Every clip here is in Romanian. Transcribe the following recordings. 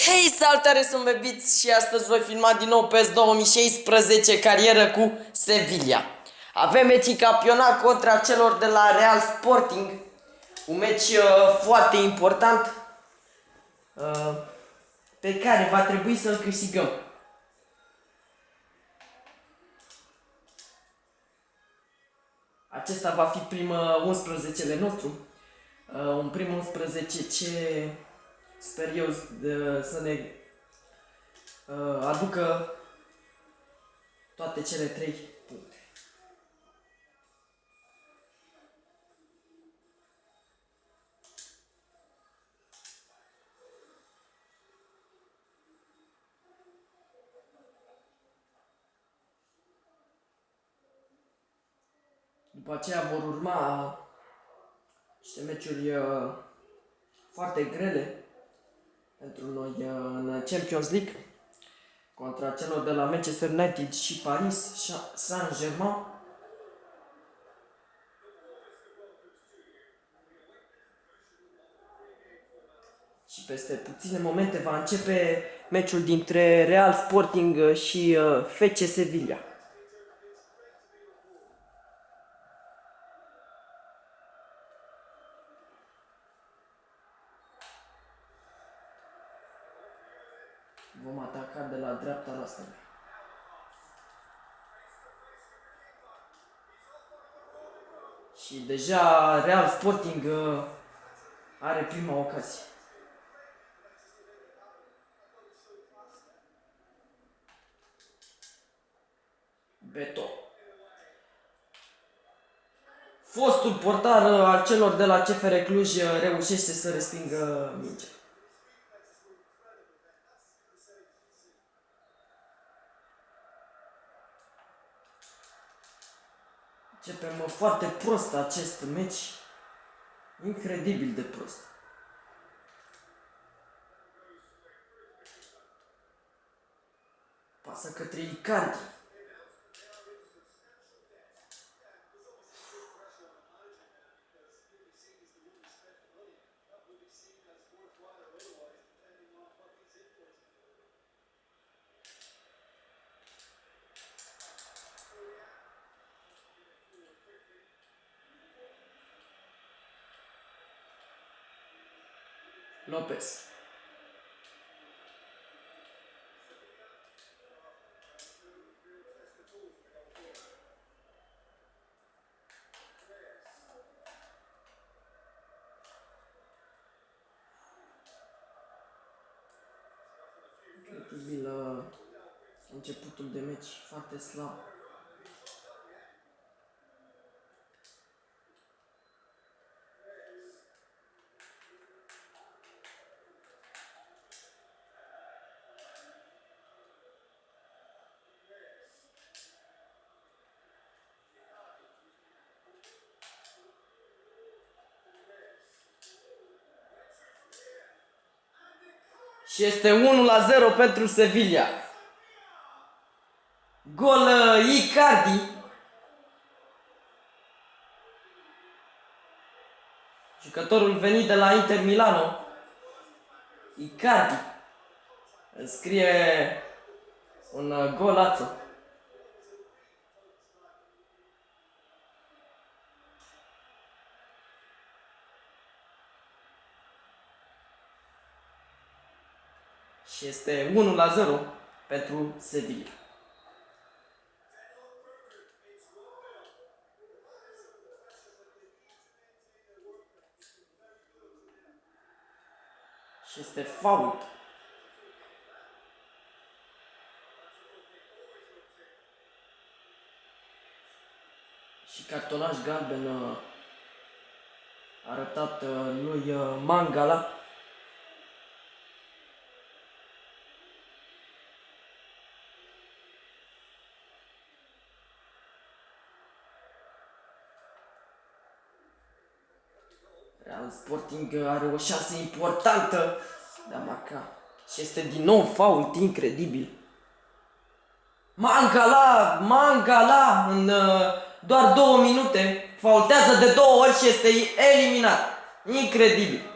Hei, salutare, sunt Bebiț și astăzi voi filma din nou PES 2016, carieră cu Sevilla. Avem meci în campionat contra celor de la Real Sporting, un meci foarte important pe care va trebui să-l câștigăm. Acesta va fi primul 11-le nostru, un prim 11 ce sper eu să ne aducă toate cele 3 puncte. După aceea vor urma niște meciuri foarte grele pentru noi în Champions League contra celor de la Manchester United și Paris Saint-Germain. Și peste puține momente va începe meciul dintre Real Sporting și FC Sevilla. Vom ataca de la dreapta la stânga. Și deja Real Sporting are prima ocazie. Beto. Fostul portar al celor de la CFR Cluj reușește să respingă mingea. Începem foarte prost acest meci, incredibil de prost. Pasă către Icardi. Lopez. Incredibil începutul de meci, foarte slab. Și este 1-0 pentru Sevilla. Gol Icardi. Jucătorul venit de la Inter Milano. Icardi înscrie un golazo. Și este 1-0 pentru Sevilla. Și este fault. Și cartonaj galben arătat lui Mangala. Real Sporting are o șansă importantă de a marca. Și este din nou fault incredibil. Mangala în doar 2 minute faultează de 2 ori și este eliminat. Incredibil.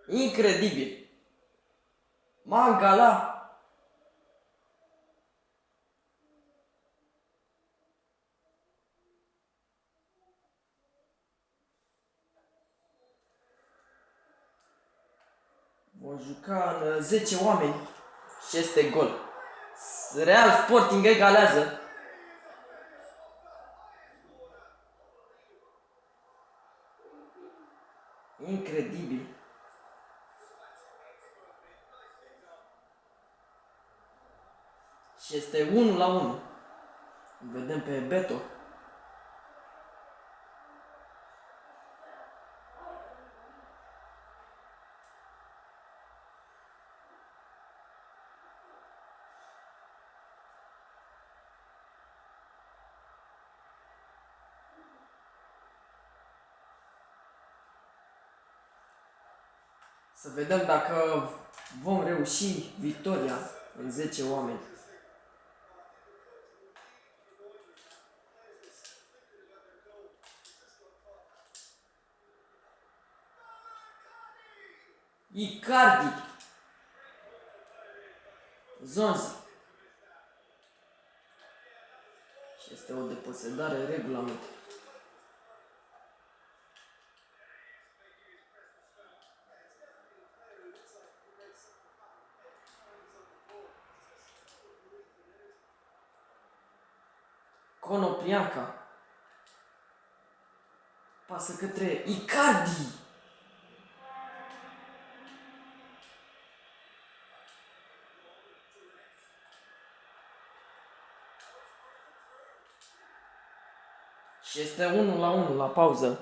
Incredibil. Mangala. Vom juca în 10 oameni și este gol. Real Sporting egalează. Incredibil. Și este 1-1. Vedem pe Beto. Să vedem dacă vom reuși victoria în 10 oameni. Icardi. Zonzi. Și este o deposedare în regulament. Konoplyanka. Pasă către Icardi. Și este 1-1 la pauză.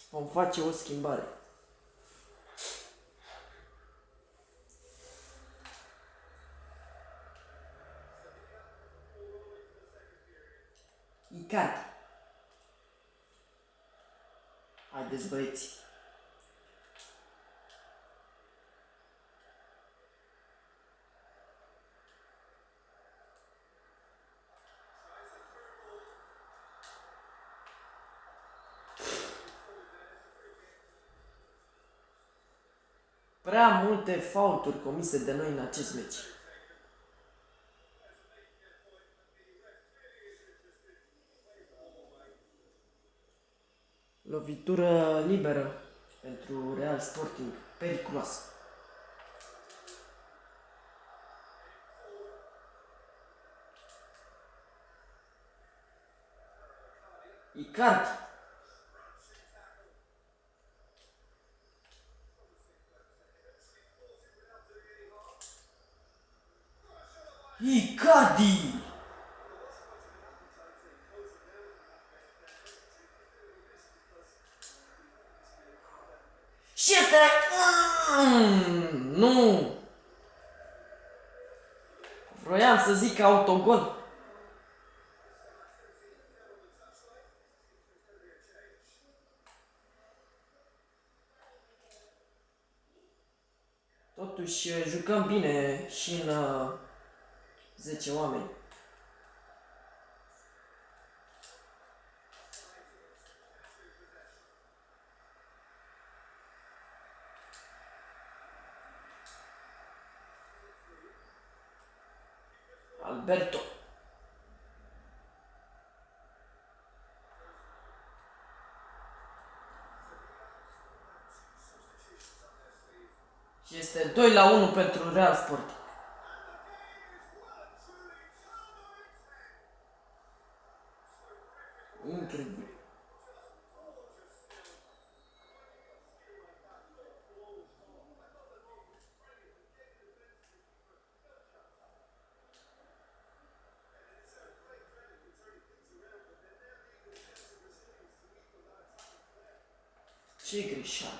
Vom face o schimbare. Icardi. Haideți, băieți. Prea multe faulturi comise de noi în acest meci. Lovitură liberă pentru Real Sporting, periculoasă. Icardi. Icardi. Și este... Nu! Vroiam să zic autogol. Totuși jucăm bine și în 10 oameni. Alberto. Și este 2-1 pentru Real Sporting. Incredibil. Ce greșeală.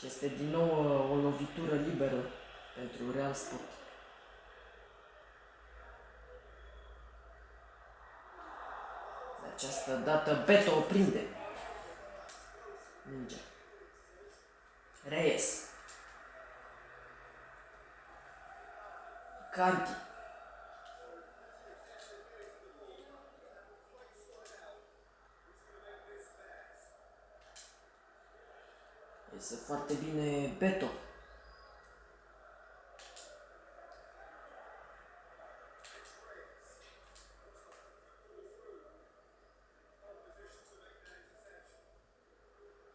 este din nou o lovitură liberă pentru Real Sport. De această dată Beto o prinde. Mingea. Reyes. Cardi. Iese foarte bine Beto.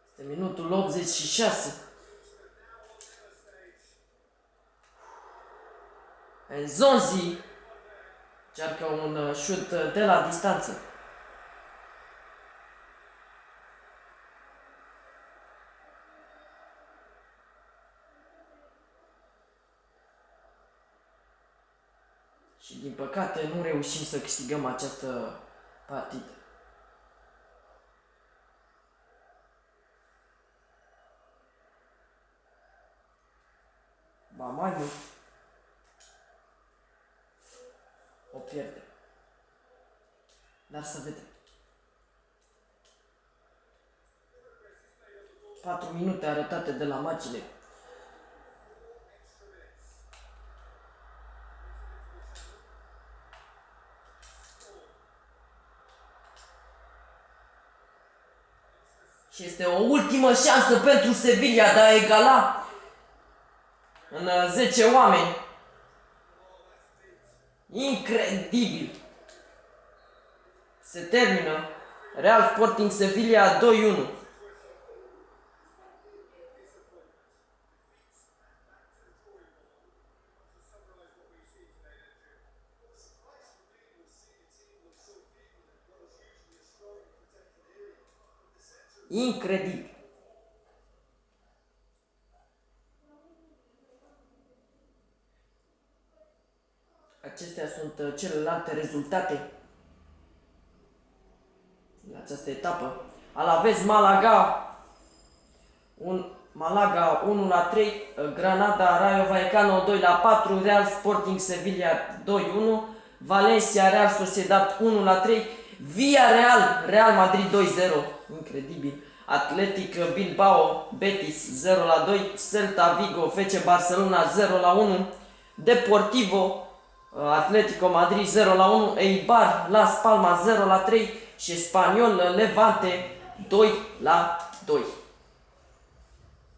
Este minutul 86. Enzonzi încearcă un șut de la distanță. Și din păcate nu reușim să câștigăm această partidă. Ba mai mult. O pierde. Dar să vedem. 4 minute arătate de la Magile. Și este o ultimă șansă pentru Sevilla de a egala în 10 oameni. Incredibil! Se termină. Real Sporting Sevilla 2-1. Incredibil! Acestea sunt celelalte rezultate în această etapă. Alaves Malaga 1-3, Granada Rayo Vallecano 2-4, Real Sporting Sevilla 2-1, Valencia Real Sociedad 1-3, Villarreal Real Madrid 2-0, incredibil. Athletic Bilbao Betis 0-2, Celta Vigo FC Barcelona 0-1, Deportivo Atletico Madrid 0-1, Eibar Las Palmas 0-3 și Espanyol Levante 2-2.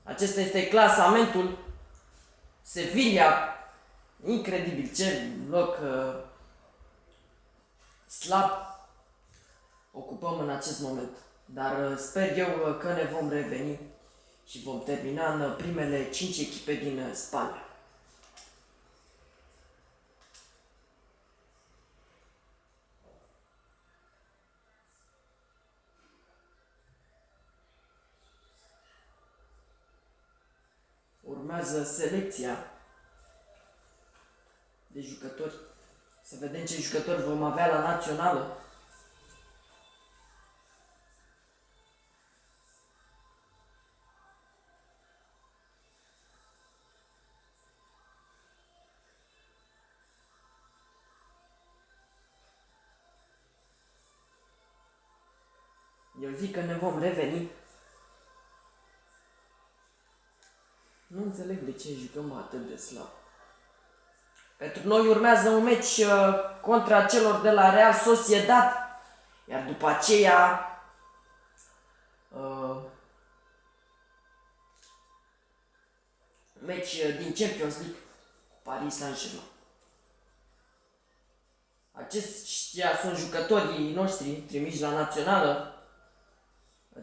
Acesta este clasamentul. Sevilla, incredibil, ce loc slab ocupăm în acest moment. Dar sper eu că ne vom reveni și vom termina în primele 5 echipe din Spania. Urmează selecția de jucători. Să vedem ce jucători vom avea la națională. Eu zic că ne vom reveni. Nu înțeleg de ce jucăm atât de slab. Pentru noi urmează un meci contra celor de la Real Sociedad. Iar după aceea meci din Champions League cu Paris Saint-Germain. Aceștia sunt jucătorii noștri trimiși la națională.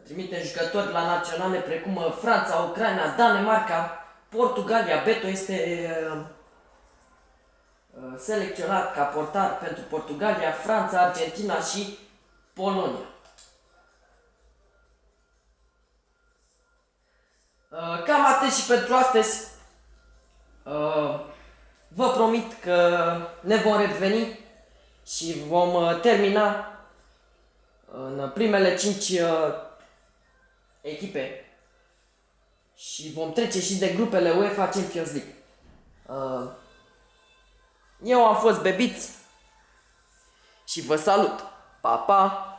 Trimitem jucători la naționale precum Franța, Ucraina, Danemarca, Portugalia. Beto este selecționat ca portar pentru Portugalia, Franța, Argentina și Polonia. Cam atât și pentru astăzi. Vă promit că ne vom reveni și vom termina în primele 5 echipe și vom trece și de grupele UEFA Champions League. Eu am fost Bebiț și vă salut. Pa, pa!